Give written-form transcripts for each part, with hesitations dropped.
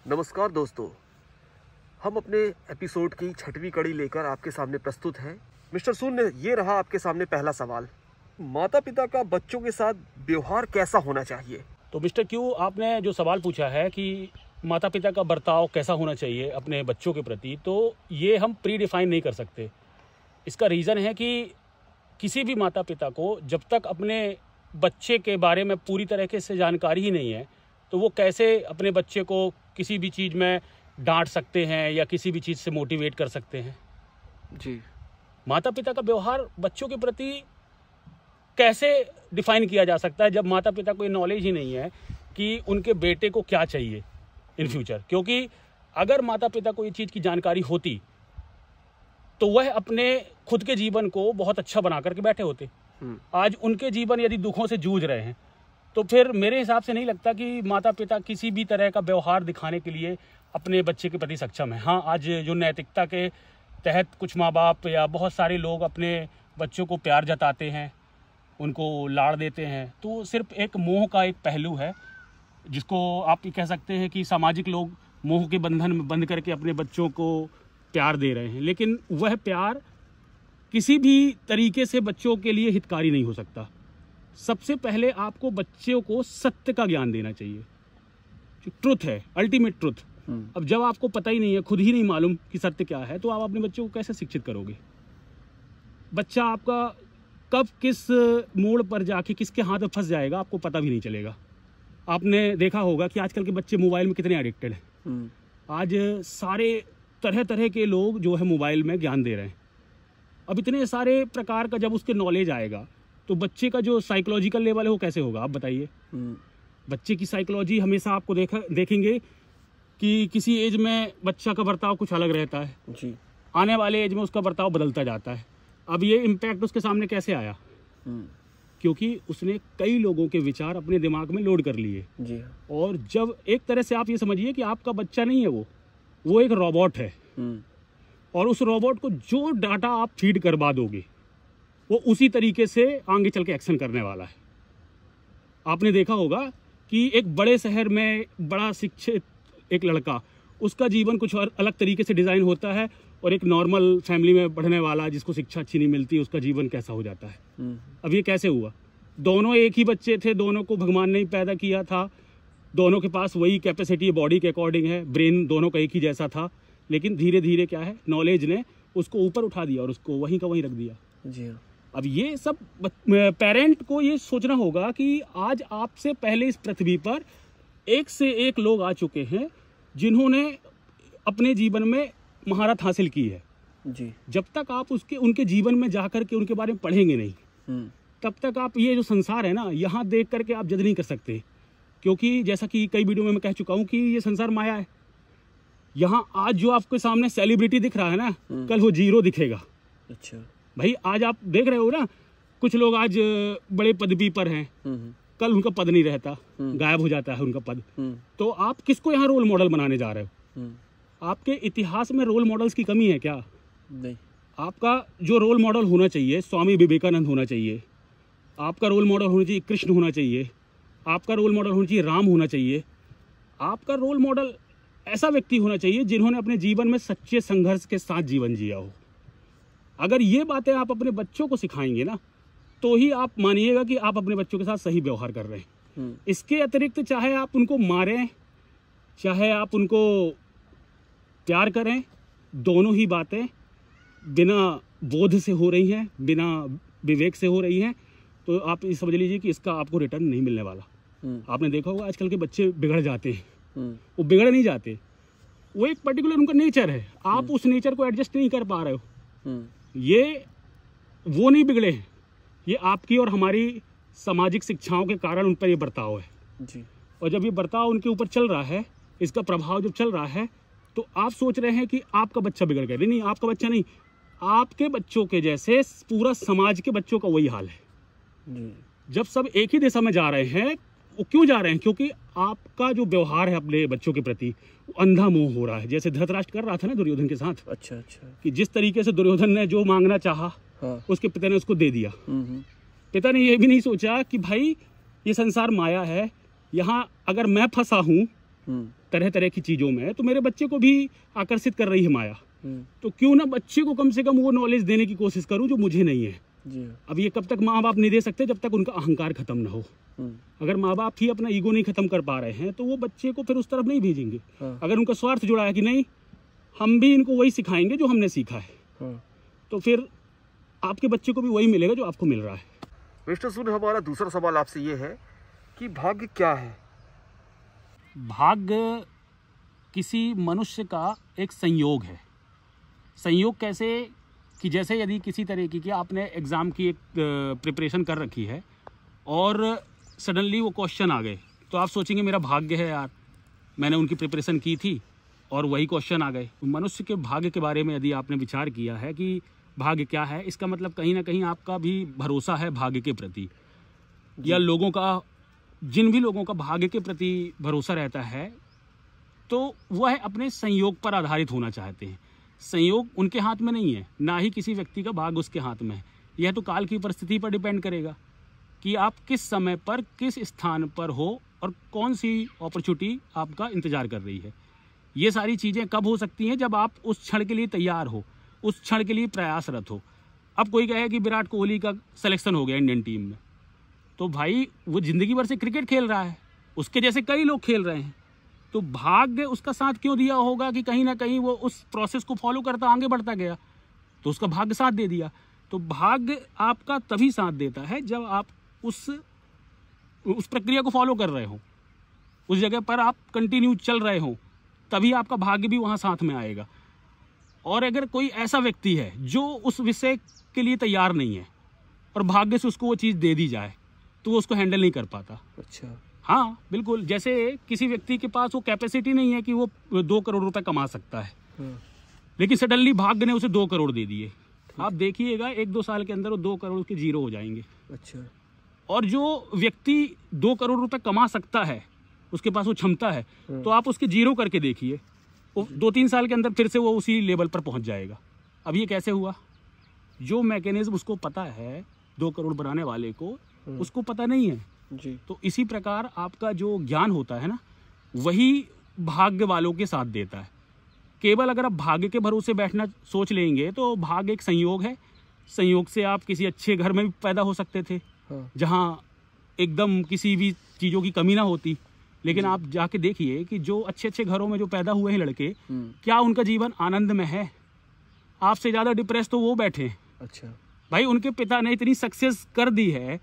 नमस्कार दोस्तों, हम अपने एपिसोड की 6वीं कड़ी लेकर आपके सामने प्रस्तुत हैं। मिस्टर शून्य, ये रहा आपके सामने पहला सवाल। माता पिता का बच्चों के साथ व्यवहार कैसा होना चाहिए? तो मिस्टर क्यू, आपने जो सवाल पूछा है कि माता पिता का बर्ताव कैसा होना चाहिए अपने बच्चों के प्रति, तो ये हम प्री डिफाइन नहीं कर सकते। इसका रीज़न है कि किसी भी माता पिता को जब तक अपने बच्चे के बारे में पूरी तरीके से जानकारी ही नहीं है, तो वो कैसे अपने बच्चे को किसी भी चीज़ में डांट सकते हैं या किसी भी चीज़ से मोटिवेट कर सकते हैं। जी, माता पिता का व्यवहार बच्चों के प्रति कैसे डिफाइन किया जा सकता है जब माता पिता को ये नॉलेज ही नहीं है कि उनके बेटे को क्या चाहिए इन फ्यूचर। क्योंकि अगर माता पिता को ये चीज़ की जानकारी होती तो वह अपने खुद के जीवन को बहुत अच्छा बना करके बैठे होते। आज उनके जीवन यदि दुखों से जूझ रहे हैं तो फिर मेरे हिसाब से नहीं लगता कि माता पिता किसी भी तरह का व्यवहार दिखाने के लिए अपने बच्चे के प्रति सक्षम है। हाँ, आज जो नैतिकता के तहत कुछ माँ बाप या बहुत सारे लोग अपने बच्चों को प्यार जताते हैं, उनको लाड़ देते हैं, तो सिर्फ एक मोह का एक पहलू है जिसको आप ये कह सकते हैं कि सामाजिक लोग मोह के बंधन में बंध करके अपने बच्चों को प्यार दे रहे हैं। लेकिन वह प्यार किसी भी तरीके से बच्चों के लिए हितकारी नहीं हो सकता। सबसे पहले आपको बच्चों को सत्य का ज्ञान देना चाहिए, जो ट्रुथ है, अल्टीमेट ट्रुथ। अब जब आपको पता ही नहीं है, खुद ही नहीं मालूम कि सत्य क्या है, तो आप अपने बच्चों को कैसे शिक्षित करोगे? बच्चा आपका कब किस मोड़ पर जाके किसके हाथ में फंस जाएगा आपको पता भी नहीं चलेगा। आपने देखा होगा कि आजकल के बच्चे मोबाइल में कितने एडिक्टेड हैं। आज सारे तरह तरह के लोग जो है मोबाइल में ज्ञान दे रहे हैं। अब इतने सारे प्रकार का जब उसके नॉलेज आएगा तो बच्चे का जो साइकोलॉजिकल लेवल है वो कैसे होगा, आप बताइए। बच्चे की साइकोलॉजी हमेशा आपको देखेंगे कि किसी एज में बच्चा का बर्ताव कुछ अलग रहता है जी, आने वाले एज में उसका बर्ताव बदलता जाता है। अब ये इम्पैक्ट उसके सामने कैसे आया? क्योंकि उसने कई लोगों के विचार अपने दिमाग में लोड कर लिए जी। और जब एक तरह से आप ये समझिए कि आपका बच्चा नहीं है, वो एक रोबोट है, और उस रोबोट को जो डाटा आप फीड करवा दोगे वो उसी तरीके से आगे चल के एक्शन करने वाला है। आपने देखा होगा कि एक बड़े शहर में बड़ा शिक्षित एक लड़का, उसका जीवन कुछ और अलग तरीके से डिज़ाइन होता है, और एक नॉर्मल फैमिली में पढ़ने वाला जिसको शिक्षा अच्छी नहीं मिलती, उसका जीवन कैसा हो जाता है। अब ये कैसे हुआ? दोनों एक ही बच्चे थे, दोनों को भगवान ने पैदा किया था, दोनों के पास वही कैपेसिटी बॉडी के अकॉर्डिंग है, ब्रेन दोनों का एक ही जैसा था, लेकिन धीरे धीरे क्या है, नॉलेज ने उसको ऊपर उठा दिया और उसको वहीं का वहीं रख दिया जी। अब ये सब पेरेंट को ये सोचना होगा कि आज आपसे पहले इस पृथ्वी पर एक से एक लोग आ चुके हैं जिन्होंने अपने जीवन में महारत हासिल की है जी। जब तक आप उनके जीवन में जाकर के उनके बारे में पढ़ेंगे नहीं, तब तक आप ये जो संसार है ना, यहाँ देख करके आप जज नहीं कर सकते। क्योंकि जैसा कि कई वीडियो में मैं कह चुका हूँ कि ये संसार माया है। यहाँ आज जो आपके सामने सेलिब्रिटी दिख रहा है ना, कल वो जीरो दिखेगा। अच्छा भाई, आज आप देख रहे हो ना, कुछ लोग आज बड़े पदवी पर हैं, कल उनका पद नहीं रहता, गायब हो जाता है उनका पद। तो आप किसको यहाँ रोल मॉडल बनाने जा रहे हो? आपके इतिहास में रोल मॉडल्स की कमी है क्या? नहीं। आपका जो रोल मॉडल होना चाहिए स्वामी विवेकानंद होना चाहिए, आपका रोल मॉडल होना चाहिए कृष्ण होना चाहिए, आपका रोल मॉडल होना चाहिए राम होना चाहिए। आपका रोल मॉडल ऐसा व्यक्ति होना चाहिए जिन्होंने अपने जीवन में सच्चे संघर्ष के साथ जीवन जिया हो। अगर ये बातें आप अपने बच्चों को सिखाएंगे ना, तो ही आप मानिएगा कि आप अपने बच्चों के साथ सही व्यवहार कर रहे हैं। इसके अतिरिक्त चाहे आप उनको मारें, चाहे आप उनको प्यार करें, दोनों ही बातें बिना बोध से हो रही हैं, बिना विवेक से हो रही हैं, तो आप ये समझ लीजिए कि इसका आपको रिटर्न नहीं मिलने वाला। आपने देखा होगा आजकल के बच्चे बिगड़ जाते हैं। वो बिगड़ नहीं जाते, वो एक पर्टिकुलर उनका नेचर है, आप उस नेचर को एडजस्ट नहीं कर पा रहे हो। ये वो नहीं बिगड़े हैं, ये आपकी और हमारी सामाजिक शिक्षाओं के कारण उन पर ये बर्ताव है जी। और जब ये बर्ताव उनके ऊपर चल रहा है, इसका प्रभाव जब चल रहा है, तो आप सोच रहे हैं कि आपका बच्चा बिगड़ गया। नहीं, आपका बच्चा नहीं, आपके बच्चों के जैसे पूरा समाज के बच्चों का वही हाल है जी। जब सब एक ही दिशा में जा रहे हैं, वो क्यों जा रहे हैं? क्योंकि आपका जो व्यवहार है अपने बच्चों के प्रति, वो अंधा मोह हो रहा है। जैसे धृतराष्ट्र कर रहा था ना दुर्योधन के साथ। अच्छा, कि जिस तरीके से दुर्योधन ने जो मांगना चाहा, उसके पिता ने उसको दे दिया। पिता ने ये भी नहीं सोचा कि भाई ये संसार माया है, यहाँ अगर मैं फंसा हूँ तरह तरह की चीज़ों में, तो मेरे बच्चे को भी आकर्षित कर रही है माया। तो क्यों ना बच्चे को कम से कम वो नॉलेज देने की कोशिश करूं जो मुझे नहीं है। अब ये कब तक माँ बाप नहीं दे सकते, जब तक उनका अहंकार खत्म ना हो। अगर माँ बाप ही अपना ईगो नहीं खत्म कर पा रहे हैं तो वो बच्चे को फिर उस तरफ नहीं भेजेंगे। अगर उनका स्वार्थ जुड़ा है कि नहीं हम भी इनको वही सिखाएंगे जो हमने सीखा है, तो फिर आपके बच्चे को भी वही मिलेगा जो आपको मिल रहा है। मिस्टर सून, हमारा दूसरा सवाल आपसे ये है कि भाग्य क्या है? भाग्य किसी मनुष्य का एक संयोग है। संयोग कैसे कि जैसे यदि किसी तरीके की आपने एग्ज़ाम की एक प्रिपरेशन कर रखी है और सडनली वो क्वेश्चन आ गए, तो आप सोचेंगे मेरा भाग्य है यार, मैंने उनकी प्रिपरेशन की थी और वही क्वेश्चन आ गए। मनुष्य के भाग्य के बारे में यदि आपने विचार किया है कि भाग्य क्या है, इसका मतलब कहीं ना कहीं आपका भी भरोसा है भाग्य के प्रति, या लोगों का, जिन भी लोगों का भाग्य के प्रति भरोसा रहता है तो वह अपने संयोग पर आधारित होना चाहते हैं। संयोग उनके हाथ में नहीं है, ना ही किसी व्यक्ति का भाग्य उसके हाथ में है। यह तो काल की परिस्थिति पर डिपेंड करेगा कि आप किस समय पर किस स्थान पर हो और कौन सी अपॉर्चुनिटी आपका इंतजार कर रही है। ये सारी चीज़ें कब हो सकती हैं? जब आप उस क्षण के लिए तैयार हो, उस क्षण के लिए प्रयासरत हो। अब कोई कहे कि विराट कोहली का सिलेक्शन हो गया इंडियन टीम में, तो भाई वो ज़िंदगी भर से क्रिकेट खेल रहा है, उसके जैसे कई लोग खेल रहे हैं, तो भाग्य उसका साथ क्यों दिया होगा कि कहीं ना कहीं वो उस प्रोसेस को फॉलो करता आगे बढ़ता गया, तो उसका भाग्य साथ दे दिया। तो भाग्य आपका तभी साथ देता है जब आप उस प्रक्रिया को फॉलो कर रहे हो, उस जगह पर आप कंटिन्यू चल रहे हो, तभी आपका भाग्य भी वहाँ साथ में आएगा। और अगर कोई ऐसा व्यक्ति है जो उस विषय के लिए तैयार नहीं है और भाग्य से उसको वो चीज़ दे दी जाए, तो वो उसको हैंडल नहीं कर पाता। अच्छा, हाँ बिल्कुल। जैसे किसी व्यक्ति के पास वो कैपेसिटी नहीं है कि वो 2 करोड़ रुपए कमा सकता है, लेकिन सडनली भाग्य ने उसे 2 करोड़ दे दिए। आप देखिएगा 1-2 साल के अंदर वो 2 करोड़ के जीरो हो जाएंगे। अच्छा। और जो व्यक्ति 2 करोड़ रुपए कमा सकता है, उसके पास वो क्षमता है, तो आप उसके जीरो करके देखिए, 2-3 साल के अंदर फिर से वो उसी लेवल पर पहुंच जाएगा। अब ये कैसे हुआ? जो मैकेनिज्म उसको पता है 2 करोड़ बनाने वाले को, उसको पता नहीं है जी। तो इसी प्रकार आपका जो ज्ञान होता है ना, वही भाग्य वालों के साथ देता है। केवल अगर आप भाग्य के भरोसे बैठना सोच लेंगे तो भाग्य एक संयोग है। संयोग से आप किसी अच्छे घर में भी पैदा हो सकते थे, जहां एकदम किसी भी चीज़ों की कमी ना होती, लेकिन आप जाके देखिए कि जो अच्छे अच्छे घरों में जो पैदा हुए हैं लड़के, क्या उनका जीवन आनंद में है? आपसे ज़्यादा डिप्रेस तो वो बैठे हैं। अच्छा भाई, उनके पिता ने इतनी सक्सेस कर दी है।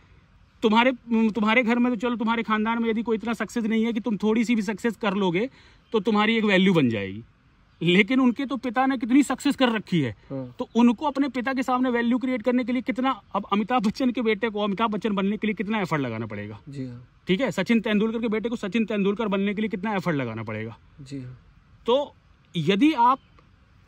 तुम्हारे घर में तो चलो, तुम्हारे खानदान में यदि कोई इतना सक्सेस नहीं है कि तुम थोड़ी सी भी सक्सेस कर लोगे तो तुम्हारी एक वैल्यू बन जाएगी, लेकिन उनके तो पिता ने कितनी सक्सेस कर रखी है, तो उनको अपने पिता के सामने वैल्यू क्रिएट करने के लिए कितना, अब अमिताभ बच्चन के बेटे को अमिताभ बच्चन बनने के लिए कितना एफर्ट लगाना पड़ेगा जी। ठीक है, सचिन तेंदुलकर के बेटे को सचिन तेंदुलकर बनने के लिए कितना एफर्ट लगाना पड़ेगा जी। तो यदि आप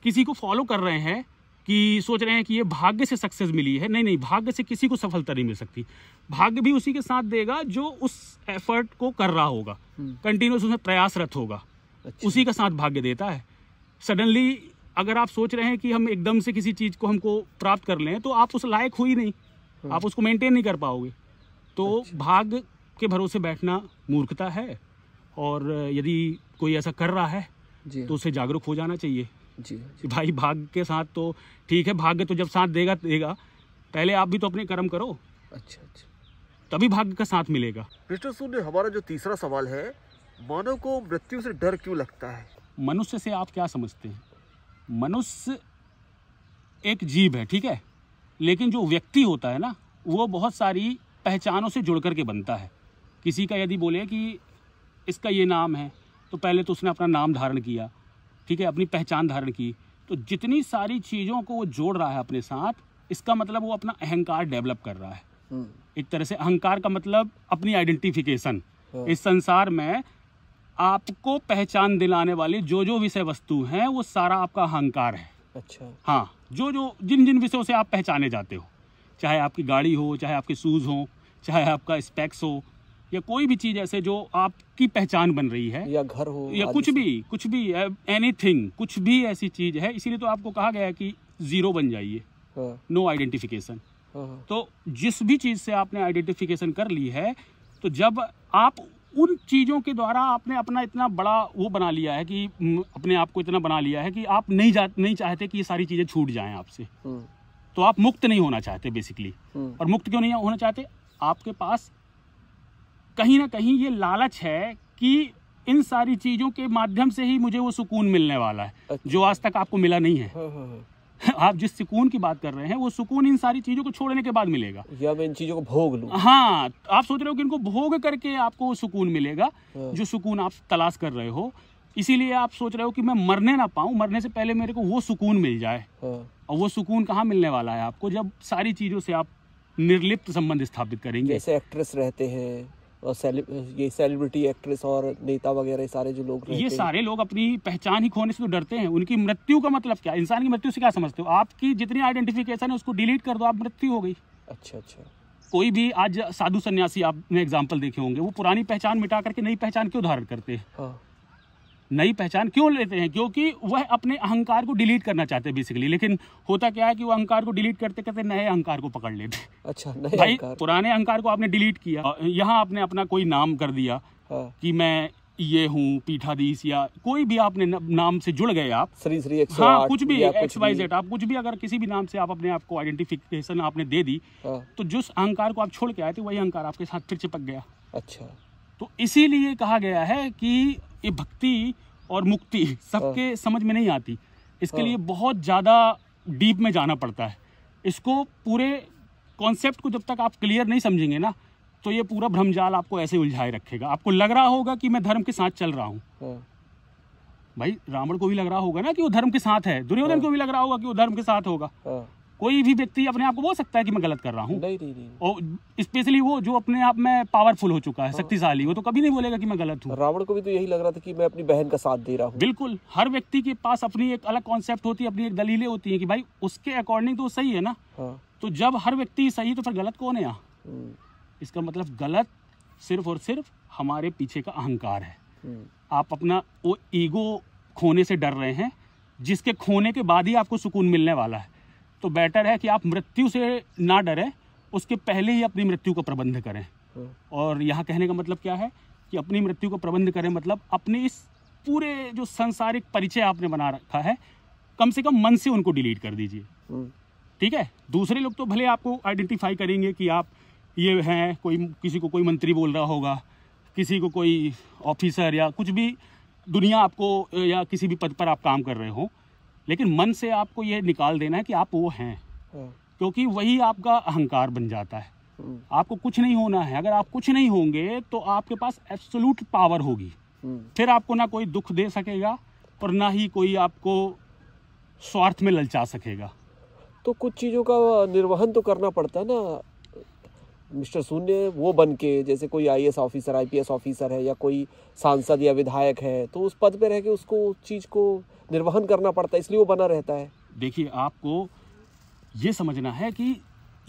किसी को फॉलो कर रहे हैं कि सोच रहे हैं कि ये भाग्य से सक्सेस मिली है, नहीं, भाग्य से किसी को सफलता नहीं मिल सकती। भाग्य भी उसी के साथ देगा जो उस एफर्ट को कर रहा होगा, कंटिन्यूस उसमें प्रयासरत होगा। अच्छा। उसी का साथ भाग्य देता है। सडनली अगर आप सोच रहे हैं कि हम एकदम से किसी चीज को हमको प्राप्त कर लें, तो आप उस लायक हो ही नहीं, आप उसको मेंटेन नहीं कर पाओगे। तो अच्छा। भाग्य के भरोसे बैठना मूर्खता है, और यदि कोई ऐसा कर रहा है तो उसे जागरूक हो जाना चाहिए जी। भाई भाग्य के साथ तो ठीक है, भाग्य तो जब साथ देगा, पहले आप भी तो अपने कर्म करो। अच्छा, तभी भाग्य का साथ मिलेगा। मिस्टर सून, हमारा जो तीसरा सवाल है, मानव को मृत्यु से डर क्यों लगता है? मनुष्य से आप क्या समझते हैं? मनुष्य एक जीव है, ठीक है, लेकिन जो व्यक्ति होता है ना, वो बहुत सारी पहचानों से जुड़ करके बनता है। किसी का यदि बोले कि इसका ये नाम है, तो पहले तो उसने अपना नाम धारण किया, ठीक है, अपनी पहचान धारण की। तो जितनी सारी चीज़ों को वो जोड़ रहा है अपने साथ, इसका मतलब वो अपना अहंकार डेवलप कर रहा है। एक तरह से अहंकार का मतलब अपनी आइडेंटिफिकेशन। इस संसार में आपको पहचान दिलाने वाली जो जो विषय वस्तु हैं, वो सारा आपका अहंकार है। अच्छा, हाँ, जिन विषयों से आप पहचाने जाते हो, चाहे आपकी गाड़ी हो, चाहे आपके शूज़ हो, चाहे आपका स्पेक्स हो, या कोई भी चीज़ ऐसे जो आपकी पहचान बन रही है, या घर हो, या कुछ भी एनीथिंग, कुछ भी ऐसी चीज़ है। इसीलिए तो आपको कहा गया है कि जीरो बन जाइए, नो आइडेंटिफिकेशन। तो जिस भी चीज़ से आपने आइडेंटिफिकेशन कर ली है, तो जब आप उन चीज़ों के द्वारा आपने अपना इतना बड़ा वो बना लिया है कि अपने आप को इतना बना लिया है कि आप नहीं चाहते कि ये सारी चीज़ें छूट जाएं आपसे। तो आप मुक्त नहीं होना चाहते बेसिकली। और मुक्त क्यों नहीं होना चाहते? आपके पास कहीं ना कहीं ये लालच है कि इन सारी चीज़ों के माध्यम से ही मुझे वो सुकून मिलने वाला है। अच्छा। जो आज तक आपको मिला नहीं है। आप जिस सुकून की बात कर रहे हैं वो सुकून इन सारी चीजों को छोड़ने के बाद मिलेगा, या मैं इन चीजों को भोग लूं। हाँ, आप सोच रहे हो कि इनको भोग करके आपको वो सुकून मिलेगा। हाँ। जो सुकून आप तलाश कर रहे हो, इसीलिए आप सोच रहे हो कि मैं मरने ना पाऊं, मरने से पहले मेरे को वो सुकून मिल जाए। हाँ। और वो सुकून कहाँ मिलने वाला है आपको? जब सारी चीजों से आप निर्लिप्त संबंध स्थापित करेंगे। जैसे एक्ट्रेस रहते हैं और ये सेलिब्रिटी एक्ट्रेस और नेता वगैरह सारे जो लोग रहते हैं, ये सारे लोग अपनी पहचान ही खोने से तो डरते हैं। उनकी मृत्यु का मतलब क्या? इंसान की मृत्यु से क्या समझते हो? आपकी जितनी आइडेंटिफिकेशन है उसको डिलीट कर दो, आप मृत्यु हो गई। अच्छा। कोई भी आज साधु सन्यासी आपने एग्जाम्पल देखे होंगे, वो पुरानी पहचान मिटा करके नई पहचान क्यों धारण करते हैं? हाँ। नई पहचान क्यों लेते हैं? क्योंकि वह अपने अहंकार को डिलीट करना चाहते हैं बेसिकली। लेकिन होता क्या है कि वो अहंकार को डिलीट करते करते नए अहंकार को पकड़ लेते। अच्छा, भाई पुराने अहंकार को आपने डिलीट किया, यहाँ आपने अपना कोई नाम कर दिया। हाँ। कि मैं ये हूँ पीठाधीश, या कोई भी आपने नाम से जुड़ गए आप, श्री 108, हाँ, कुछ भी XYZ, आप कुछ भी अगर किसी भी नाम से आप अपने आप को आइडेंटिफिकेशन आपने दे दी। हाँ। तो जिस अहंकार को आप छोड़ के आए थे वही अहंकार आपके साथ फिर चिपक गया। अच्छा। तो इसीलिए कहा गया है कि ये भक्ति और मुक्ति सबके समझ में नहीं आती। इसके लिए बहुत ज़्यादा डीप में जाना पड़ता है। इसको पूरे कॉन्सेप्ट को जब तक आप क्लियर नहीं समझेंगे ना, तो ये पूरा भ्रमजाल आपको ऐसे उलझाए रखेगा। आपको लग रहा होगा कि मैं धर्म के साथ चल रहा हूँ। भाई रावण को भी लग रहा होगा ना कि वो धर्म के साथ है, दुर्योधन को भी लग रहा होगा कि वो धर्म के साथ होगा। कोई भी व्यक्ति अपने आप को बोल सकता है कि मैं गलत कर रहा हूँ। नहीं। और स्पेशली वो जो अपने आप में पावरफुल हो चुका है, शक्तिशाली, वो तो कभी नहीं बोलेगा कि मैं गलत हूँ। रावण को भी तो यही लग रहा था कि मैं अपनी बहन का साथ दे रहा हूँ। बिल्कुल, हर व्यक्ति के पास अपनी एक अलग कॉन्सेप्ट होती है, अपनी एक दलीलें होती है कि भाई उसके अकॉर्डिंग तो सही है ना। तो जब हर व्यक्ति सही तो फिर गलत कौन है? इसका मतलब गलत सिर्फ और सिर्फ हमारे पीछे का अहंकार है। आप अपना वो ईगो खोने से डर रहे हैं, जिसके खोने के बाद ही आपको सुकून मिलने वाला है। तो बेटर है कि आप मृत्यु से ना डरें, उसके पहले ही अपनी मृत्यु का प्रबंध करें। और यहाँ कहने का मतलब क्या है कि अपनी मृत्यु का प्रबंध करें, मतलब अपने इस पूरे जो सांसारिक परिचय आपने बना रखा है, कम से कम मन से उनको डिलीट कर दीजिए। ठीक है? दूसरे लोग तो भले आपको आइडेंटिफाई करेंगे कि आप ये हैं, किसी को कोई मंत्री बोल रहा होगा, किसी को कोई ऑफिसर, या कुछ भी दुनिया आपको, या किसी भी पद पर आप काम कर रहे हो, लेकिन मन से आपको ये निकाल देना है कि आप वो हैं। क्योंकि वही आपका अहंकार बन जाता है। आपको कुछ नहीं होना है। अगर आप कुछ नहीं होंगे तो आपके पास एब्सोल्यूट पावर होगी। फिर आपको ना कोई दुख दे सकेगा और ना ही कोई आपको स्वार्थ में ललचा सकेगा। तो कुछ चीज़ों का निर्वहन तो करना पड़ता है ना मिस्टर शून्य, वो बन के, जैसे कोई IAS ऑफिसर, IPS ऑफिसर है, या कोई सांसद या विधायक है, तो उस पद पे रह के उसको उस चीज़ को निर्वहन करना पड़ता है, इसलिए वो बना रहता है। देखिए, आपको ये समझना है कि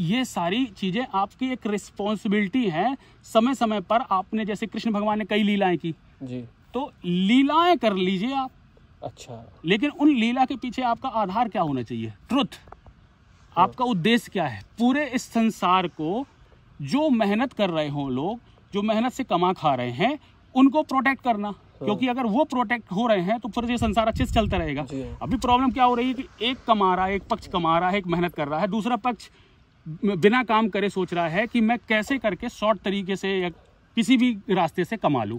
ये सारी चीज़ें आपकी एक रिस्पॉन्सिबिलिटी है। समय समय पर आपने, जैसे कृष्ण भगवान ने कई लीलाएं की जी, तो लीलाएं कर लीजिए आप। अच्छा। लेकिन उन लीला के पीछे आपका आधार क्या होना चाहिए? ट्रुथ। आपका उद्देश्य क्या है? पूरे इस संसार को जो मेहनत कर रहे हो लोग, जो मेहनत से कमा खा रहे हैं, उनको प्रोटेक्ट करना। क्योंकि अगर वो प्रोटेक्ट हो रहे हैं तो फिर ये संसार अच्छे से चलता रहेगा। अभी प्रॉब्लम क्या हो रही है कि एक कमा रहा है, एक पक्ष कमा रहा है, एक मेहनत कर रहा है, दूसरा पक्ष बिना काम करे सोच रहा है कि मैं कैसे करके शॉर्ट तरीके से या किसी भी रास्ते से कमा लूं।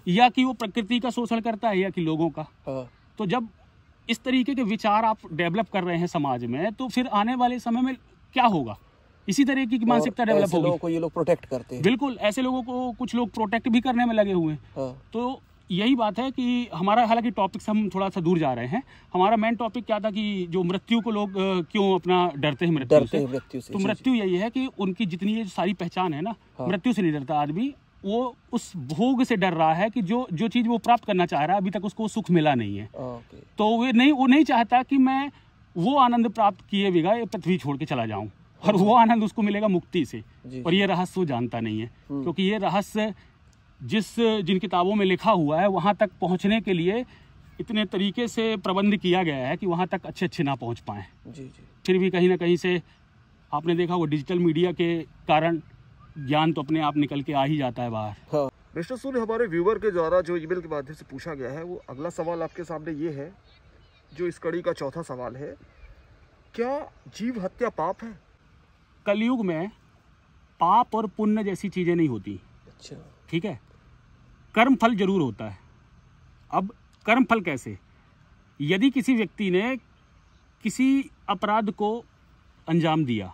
या कि वो प्रकृति का शोषण करता है, या कि लोगों का। तो जब इस तरीके के विचार आप डेवलप कर रहे हैं समाज में, तो फिर आने वाले समय में क्या होगा? इसी तरह की मानसिकता डेवलप होगी। लोगों को ये लोग प्रोटेक्ट करते हैं। बिल्कुल, ऐसे लोगों को कुछ लोग प्रोटेक्ट भी करने में लगे हुए हैं। तो यही बात है कि हमारा, हालांकि टॉपिक से हम थोड़ा सा दूर जा रहे हैं। हमारा मेन टॉपिक क्या था कि जो मृत्यु को लोग क्यों अपना डरते हैं मृत्यु से। तो मृत्यु यही है कि उनकी जितनी ये सारी पहचान है ना, मृत्यु से नहीं डरता आदमी। वो उस भोग से डर रहा है कि जो चीज वो प्राप्त करना चाह रहा है, अभी तक उसको सुख मिला नहीं है। तो वो नहीं चाहता कि मैं वो आनंद प्राप्त किए बिना पृथ्वी छोड़ के चला जाऊं, और वो आनंद उसको मिलेगा मुक्ति से। और ये रहस्य वो जानता नहीं है, क्योंकि ये रहस्य जिन किताबों में लिखा हुआ है, वहां तक पहुंचने के लिए इतने तरीके से प्रबंध किया गया है कि वहां तक अच्छे ना पहुंच पाए। फिर भी कहीं ना कहीं से आपने देखा, वो डिजिटल मीडिया के कारण ज्ञान तो अपने आप निकल के आ ही जाता है बाहर। मिस्टर सून, हमारे व्यूवर के द्वारा जो ईमेल के माध्यम से पूछा गया है, वो अगला सवाल आपके सामने ये है, जो इस कड़ी का चौथा सवाल है, क्या जीव हत्या पाप है? कलयुग में पाप और पुण्य जैसी चीजें नहीं होती। अच्छा, ठीक है, कर्म फल जरूर होता है। अब कर्म फल कैसे? यदि किसी व्यक्ति ने किसी अपराध को अंजाम दिया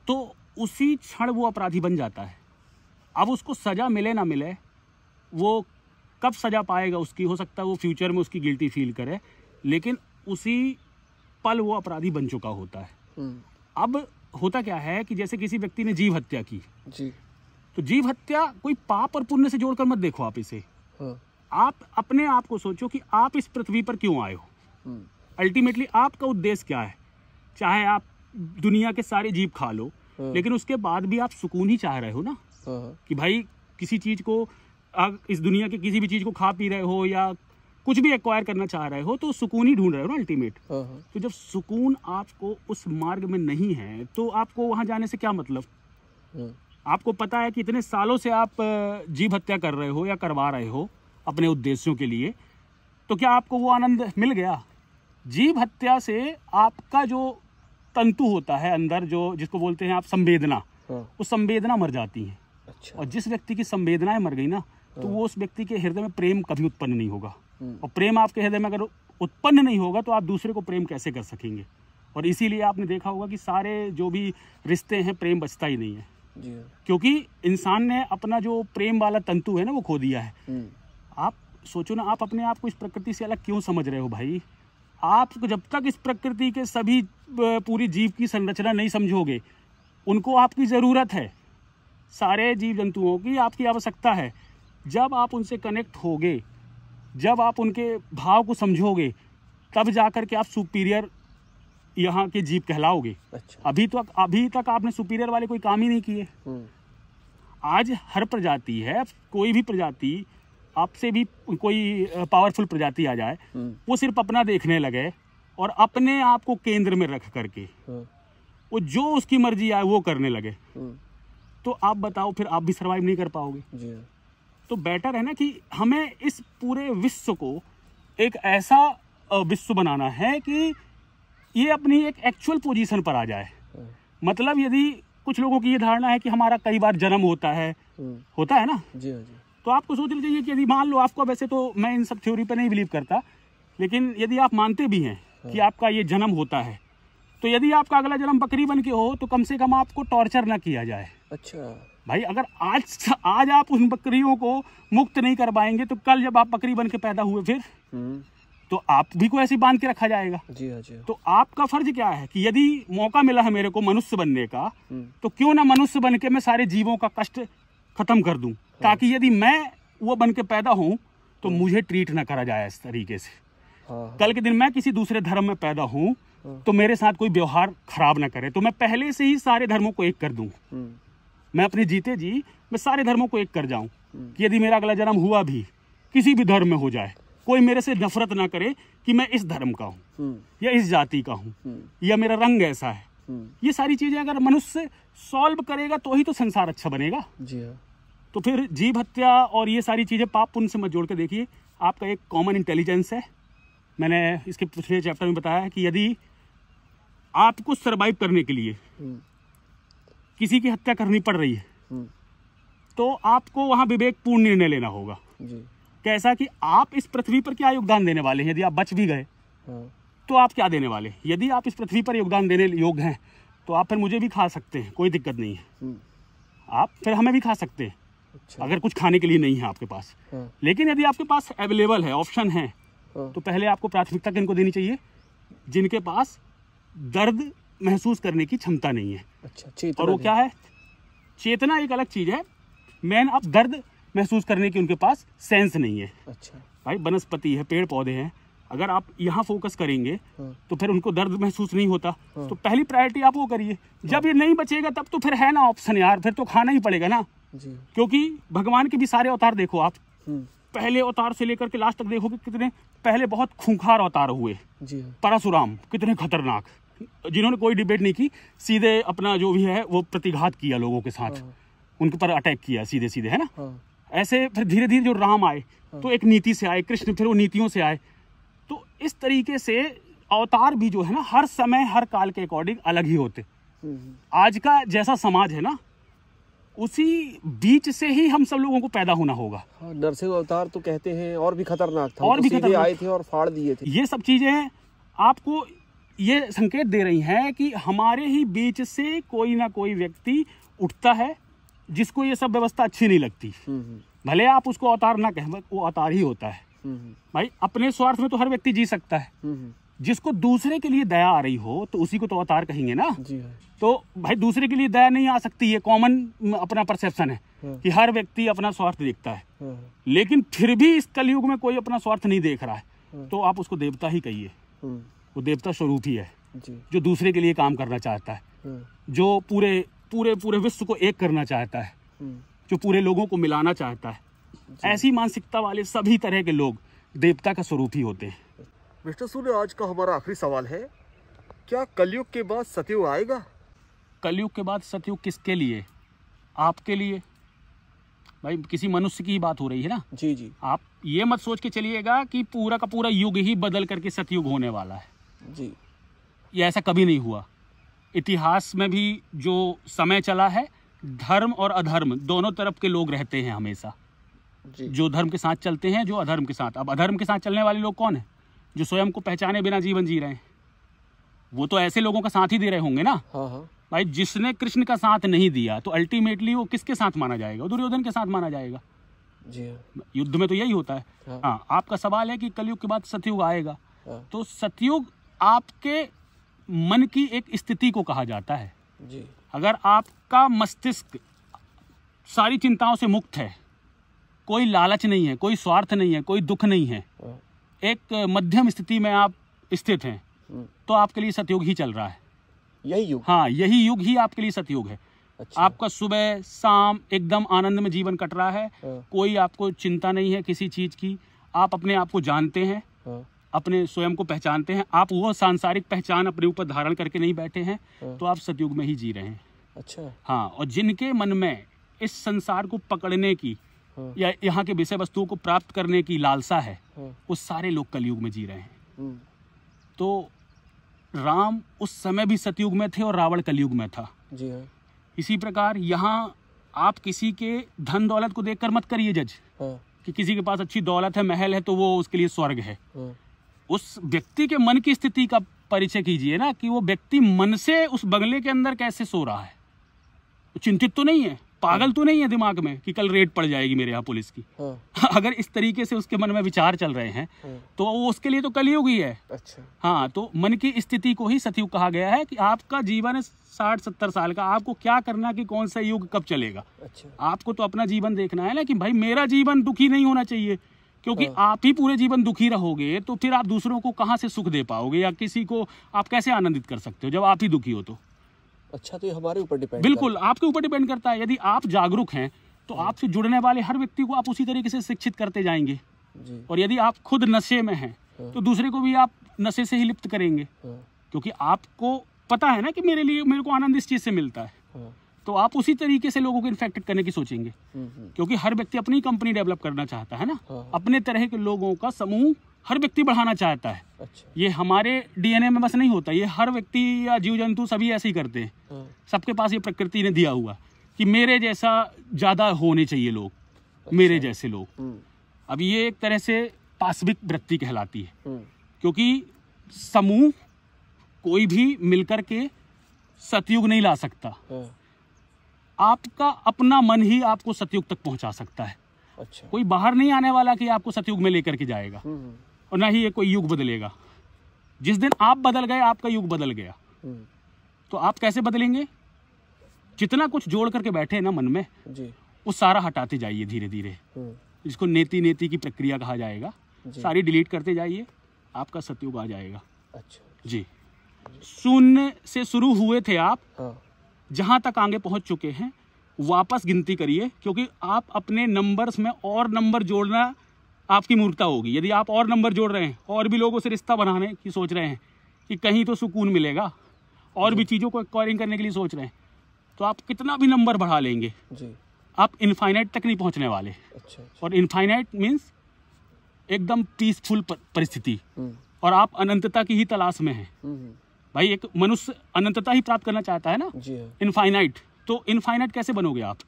तो उसी क्षण वो अपराधी बन जाता है। अब उसको सजा मिले ना मिले, वो कब सजा पाएगा उसकी, हो सकता है वो फ्यूचर में उसकी गिल्टी फील करे, लेकिन उसी पल वो अपराधी बन चुका होता है। अब होता क्या है कि जैसे किसी व्यक्ति ने जीव हत्या की जी, तो जीव हत्या कोई पाप और पुण्य से जोड़कर मत देखो आप इसे। आप अपने आप को सोचो कि आप इस पृथ्वी पर क्यों आए हो। अल्टीमेटली आपका उद्देश्य क्या है? चाहे आप दुनिया के सारे जीव खा लो, लेकिन उसके बाद भी आप सुकून ही चाह रहे हो ना, कि भाई किसी चीज को, इस दुनिया के किसी भी चीज को खा पी रहे हो या कुछ भी एक्वायर करना चाह रहे हो तो सुकून ही ढूंढ रहे हो ना अल्टीमेट। तो जब सुकून आपको उस मार्ग में नहीं है तो आपको वहां जाने से क्या मतलब? आपको पता है कि इतने सालों से आप जीव हत्या कर रहे हो या करवा रहे हो अपने उद्देश्यों के लिए, तो क्या आपको वो आनंद मिल गया? जीव हत्या से आपका जो तंतु होता है अंदर, जो जिसको बोलते हैं आप संवेदना, वो संवेदना मर जाती है। अच्छा, और जिस व्यक्ति की संवेदनाएं मर गई ना, तो वो उस व्यक्ति के हृदय में प्रेम कभी उत्पन्न नहीं होगा। और प्रेम आपके हृदय में अगर उत्पन्न नहीं होगा तो आप दूसरे को प्रेम कैसे कर सकेंगे? और इसीलिए आपने देखा होगा कि सारे जो भी रिश्ते हैं, प्रेम बचता ही नहीं है जी, क्योंकि इंसान ने अपना जो प्रेम वाला तंतु है ना, वो खो दिया है। आप सोचो ना, आप अपने आप को इस प्रकृति से अलग क्यों समझ रहे हो भाई? आप जब तक इस प्रकृति के सभी पूरी जीव की संरचना नहीं समझोगे, उनको आपकी ज़रूरत है, सारे जीव जंतुओं की आपकी आवश्यकता है। जब आप उनसे कनेक्ट होगे, जब आप उनके भाव को समझोगे, तब जाकर के आप सुपीरियर यहाँ के जीव कहलाओगे। अच्छा, अभी तक आपने सुपीरियर वाले कोई काम ही नहीं किए। आज हर प्रजाति है, कोई भी प्रजाति, आपसे भी कोई पावरफुल प्रजाति आ जाए, वो सिर्फ अपना देखने लगे और अपने आप को केंद्र में रख करके वो जो उसकी मर्जी आए वो करने लगे, तो आप बताओ फिर आप भी सरवाइव नहीं कर पाओगे जी। तो बेटर है ना कि हमें इस पूरे विश्व को एक ऐसा विश्व बनाना है कि ये अपनी एक एक्चुअल पोजीशन पर आ जाए। मतलब यदि कुछ लोगों की ये धारणा है कि हमारा कई बार जन्म होता है ना जी, तो आपको सोच लीजिए कि यदि मान लो आपको, वैसे तो मैं इन सब थ्योरी पर नहीं बिलीव करता, लेकिन यदि आप मानते भी हैं कि आपका ये जन्म होता है, तो यदि आपका अगला जन्म बकरी बन के हो तो कम से कम आपको टॉर्चर ना किया जाए। अच्छा भाई, अगर आज आप उन बकरियों को मुक्त नहीं कर पाएंगे तो कल जब आप बकरी बन के पैदा हुए फिर तो आप भी को ऐसे बांध के रखा जाएगा। जी हाँ जी। तो आपका फर्ज क्या है कि यदि मौका मिला है मेरे को मनुष्य बनने का, तो क्यों ना मनुष्य बन के मैं सारे जीवों का कष्ट खत्म कर दूं, ताकि यदि मैं वो बन के पैदा हूं तो मुझे ट्रीट ना करा जाए इस तरीके से। कल के दिन मैं किसी दूसरे धर्म में पैदा हूं तो मेरे साथ कोई व्यवहार खराब ना करे, तो मैं पहले से ही सारे धर्मों को एक कर दूं। मैं अपने जीते जी मैं सारे धर्मों को एक कर जाऊं कि यदि मेरा अगला जन्म हुआ भी किसी भी धर्म में हो जाए, कोई मेरे से नफरत ना करे कि मैं इस धर्म का हूँ या इस जाति का हूँ या मेरा रंग ऐसा है। ये सारी चीजें अगर मनुष्य सॉल्व करेगा तो ही तो संसार अच्छा बनेगा। जी हाँ। तो फिर जीव हत्या और ये सारी चीजें पाप पुण्य से मत जोड़ के देखिए, आपका एक कॉमन इंटेलिजेंस है। मैंने इसके पिछले चैप्टर में बताया कि यदि आपको सरवाइव करने के लिए किसी की हत्या करनी पड़ रही है तो आपको वहां विवेकपूर्ण निर्णय लेना होगा। कैसा कि आप इस पृथ्वी पर क्या योगदान देने वाले हैं। यदि आप बच भी गए तो आप क्या देने वाले हैं। यदि आप इस पृथ्वी पर योगदान देने योग्य हैं तो आप फिर मुझे भी खा सकते हैं, कोई दिक्कत नहीं है। आप फिर हमें भी खा सकते हैं। अच्छा। अगर कुछ खाने के लिए नहीं है आपके पास। लेकिन यदि आपके पास अवेलेबल है, ऑप्शन है, तो पहले आपको प्राथमिकता किनको देनी चाहिए? जिनके पास दर्द महसूस करने की क्षमता नहीं है। अच्छा, और वो क्या है? चेतना एक अलग चीज है, मैन अब दर्द महसूस करने की उनके पास सेंस नहीं है। अच्छा भाई, वनस्पति है, पेड़ पौधे हैं, अगर आप यहाँ फोकस करेंगे तो फिर उनको दर्द महसूस नहीं होता। तो पहली प्रायोरिटी आप वो करिए। जब ये नहीं बचेगा तब तो फिर है ना ऑप्शन यार, फिर तो खाना ही पड़ेगा ना जी। क्योंकि भगवान के भी सारे अवतार देखो आप, पहले अवतार से लेकर के लास्ट तक देखोगे कितने पहले बहुत खूंखार अवतार हुए जी। परशुराम कितने खतरनाक, जिन्होंने कोई डिबेट नहीं की, सीधे अपना जो भी है वो प्रतिघात किया लोगों के साथ, उनके पर अटैक किया सीधे सीधे, है ना। ऐसे फिर धीरे धीरे जो राम आए तो एक नीति से आए, कृष्ण फिर वो नीतियों से आए। तो इस तरीके से अवतार भी जो है ना हर समय हर काल के अकॉर्डिंग अलग ही होते। आज का जैसा समाज है ना उसी बीच से ही हम सब लोगों को पैदा होना होगा। हाँ, नरसिंह अवतार तो कहते हैं और भी खतरनाक था, और भी सीधे खतरनाक आए थे और फाड़ दिए थे। ये सब चीजें आपको ये संकेत दे रही हैं कि हमारे ही बीच से कोई ना कोई व्यक्ति उठता है जिसको ये सब व्यवस्था अच्छी नहीं लगती। भले आप उसको अवतार ना कहें, वो अवतार ही होता है। भाई अपने स्वार्थ में तो हर व्यक्ति जी सकता है, जिसको दूसरे के लिए दया आ रही हो तो उसी को तो अवतार कहेंगे ना। जी हाँ। तो भाई दूसरे के लिए दया नहीं आ सकती, ये कॉमन अपना परसेप्शन है कि हर व्यक्ति अपना स्वार्थ देखता है। लेकिन फिर भी इस कलयुग में कोई अपना स्वार्थ नहीं देख रहा है तो आप उसको देवता ही कहिए। वो देवता स्वरूप ही है जो दूसरे के लिए काम करना चाहता है, जो पूरे पूरे पूरे विश्व को एक करना चाहता है, जो पूरे लोगों को मिलाना चाहता है। ऐसी मानसिकता वाले सभी तरह के लोग देवता का स्वरूप ही होते हैं। मिस्टर सूर्य, आज का हमारा आखिरी सवाल है, क्या कलयुग के बाद सतयुग आएगा? कलयुग के बाद सतयुग किसके लिए? आपके लिए। भाई किसी मनुष्य की बात हो रही है ना। जी जी। आप ये मत सोच के चलिएगा कि पूरा का पूरा युग ही बदल करके सतयुग होने वाला है। जी। ये ऐसा कभी नहीं हुआ। इतिहास में भी जो समय चला है, धर्म और अधर्म दोनों तरफ के लोग रहते हैं हमेशा। जी। जो धर्म के साथ चलते हैं, जो अधर्म के साथ। अब अधर्म के साथ चलने वाले लोग कौन है? जो स्वयं को पहचाने बिना जीवन जी रहे हैं। वो तो ऐसे लोगों का साथ ही दे रहे होंगे ना। हाँ हाँ। भाई जिसने कृष्ण का साथ नहीं दिया तो अल्टीमेटली वो किसके साथ माना जाएगा? दुर्योधन के साथ माना जाएगा। जी हाँ। युद्ध में तो यही होता है। हाँ। हाँ, आपका सवाल है कि कलयुग के बाद सतयुग आएगा। हाँ। तो सतयुग आपके मन की एक स्थिति को कहा जाता है। जी। अगर आपका मस्तिष्क सारी चिंताओं से मुक्त है, कोई लालच नहीं है, कोई स्वार्थ नहीं है, कोई दुख नहीं है, हाँ। एक मध्यम स्थिति में आप स्थित हैं, तो आपके लिए सतयुग ही चल रहा है। यही युग? हाँ, यही युग ही आपके लिए सतयुग है। अच्छा। आपका सुबह शाम एकदम आनंद में जीवन कट रहा है। हाँ। कोई आपको चिंता नहीं है किसी चीज की। आप अपने आप को जानते हैं। हाँ। अपने स्वयं को पहचानते हैं। आप वो सांसारिक पहचान अपने ऊपर धारण करके नहीं बैठे हैं। हाँ। तो आप सतयुग में ही जी रहे हैं। अच्छा। हाँ, और जिनके मन में इस संसार को पकड़ने की हाँ। या यहाँ के विषय वस्तुओं को प्राप्त करने की लालसा है, हाँ। वो सारे लोग कलयुग में जी रहे हैं। हम्म। तो राम उस समय भी सतयुग में थे और रावण कलयुग में था। जी हाँ। इसी प्रकार यहाँ आप किसी के धन दौलत को देखकर मत करिए जज हाँ। कि किसी के पास अच्छी दौलत है, महल है, तो वो उसके लिए स्वर्ग है। हाँ। उस व्यक्ति के मन की स्थिति का परिचय कीजिए ना, कि वो व्यक्ति मन से उस बंगले के अंदर कैसे सो रहा है। चिंतित तो नहीं है, पागल तो नहीं है दिमाग में कि कल रेड पड़ जाएगी मेरे यहाँ पुलिस की। हाँ। अगर इस तरीके से उसके मन में विचार चल रहे हैं हाँ। तो वो उसके लिए तो कलयुग ही है। अच्छा। हाँ, तो मन की स्थिति को ही सतयुग कहा गया है कि आपका जीवन है 60-70 साल का, आपको क्या करना कि कौन सा युग कब चलेगा। अच्छा। आपको तो अपना जीवन देखना है ना कि भाई मेरा जीवन दुखी नहीं होना चाहिए, क्योंकि आप ही पूरे जीवन दुखी रहोगे तो फिर आप दूसरों को कहाँ से सुख दे पाओगे या किसी को आप कैसे आनंदित कर सकते हो जब आप ही दुखी हो तो। अच्छा, तो ये हमारे ऊपर डिपेंड? बिल्कुल आपके ऊपर डिपेंड करता है। यदि आप जागरूक हैं तो आपसे जुड़ने वाले हर व्यक्ति को आप उसी तरीके से शिक्षित करते जाएंगे। जी। और यदि आप खुद नशे में हैं तो दूसरे को भी आप नशे से ही लिप्त करेंगे, हाँ। क्योंकि आपको पता है ना कि मेरे को आनंद इस चीज से मिलता है। हाँ। तो आप उसी तरीके से लोगों को इन्फेक्टेड करने की सोचेंगे, क्योंकि हर व्यक्ति अपनी कंपनी डेवलप करना चाहता है ना। हाँ। अपने तरह के लोगों का समूह हर व्यक्ति बढ़ाना चाहता है। अच्छा। ये हमारे डीएनए में बस नहीं होता, ये हर व्यक्ति या जीव जंतु सभी ऐसे ही करते हैं। हाँ। सबके पास ये प्रकृति ने दिया हुआ कि मेरे जैसा ज्यादा होने चाहिए लोग। अच्छा। मेरे जैसे लोग। अब ये एक तरह से पाशविक वृत्ति कहलाती है, क्योंकि समूह कोई भी मिलकर के सतयुग नहीं ला सकता। हाँ। आपका अपना मन ही आपको सतयुग तक पहुंचा सकता है। अच्छा। कोई बाहर नहीं आने वाला कि आपको सतयुग में लेकर के जाएगा, और ना ही ये कोई युग बदलेगा। जिस दिन आप बदल गए आपका युग बदल गया। तो आप कैसे बदलेंगे? जितना कुछ जोड़ करके बैठे हैं ना मन में जी, वो सारा हटाते जाइए धीरे धीरे, जिसको नेति नेति की प्रक्रिया कहा जाएगा। सारी डिलीट करते जाइए, आपका सतयुग आ जाएगा। अच्छा जी, शून्य से शुरू हुए थे आप। हाँ। जहां तक आगे पहुंच चुके हैं वापस गिनती करिए, क्योंकि आप अपने नंबर्स में और नंबर जोड़ना आपकी मूर्खता होगी। यदि आप और नंबर जोड़ रहे हैं, और भी लोगों से रिश्ता बनाने की सोच रहे हैं कि कहीं तो सुकून मिलेगा, और भी चीज़ों को एक्वायरिंग करने के लिए सोच रहे हैं, तो आप कितना भी नंबर बढ़ा लेंगे जी, आप इनफाइनाइट तक नहीं पहुंचने वाले। अच्छा। और इनफाइनाइट मीन्स एकदम पीसफुल परिस्थिति, और आप अनंतता की ही तलाश में हैं। भाई एक मनुष्य अनंतता ही प्राप्त करना चाहता है ना, इनफाइनाइट। तो इनफाइनाइट कैसे बनोगे आप?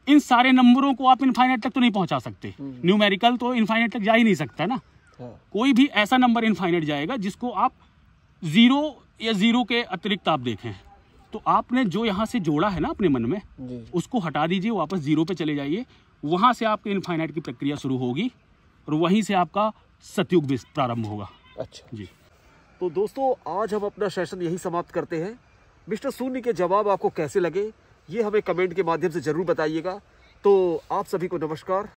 इन सारे नंबरों को आप इनफाइनाइट तक तो नहीं पहुंचा सकते। न्यूमेरिकल तो इनफाइनाइट तक जा ही नहीं सकता ना। कोई भी ऐसा नंबर इनफाइनाइट जाएगा जिसको आप 0 या 0 के अतिरिक्त आप देखें। तो आपने जो यहाँ से जोड़ा है ना अपने मन में, उसको हटा दीजिए, वापस 0 पे चले जाइए। वहां से आपके इनफाइनाइट की प्रक्रिया शुरू होगी और वहीं से आपका सतयुग भी प्रारंभ होगा। अच्छा जी। तो दोस्तों, आज हम अपना सेशन यही समाप्त करते हैं। मिस्टर शून्य के जवाब आपको कैसे लगे, ये हमें कमेंट के माध्यम से जरूर बताइएगा। तो आप सभी को नमस्कार,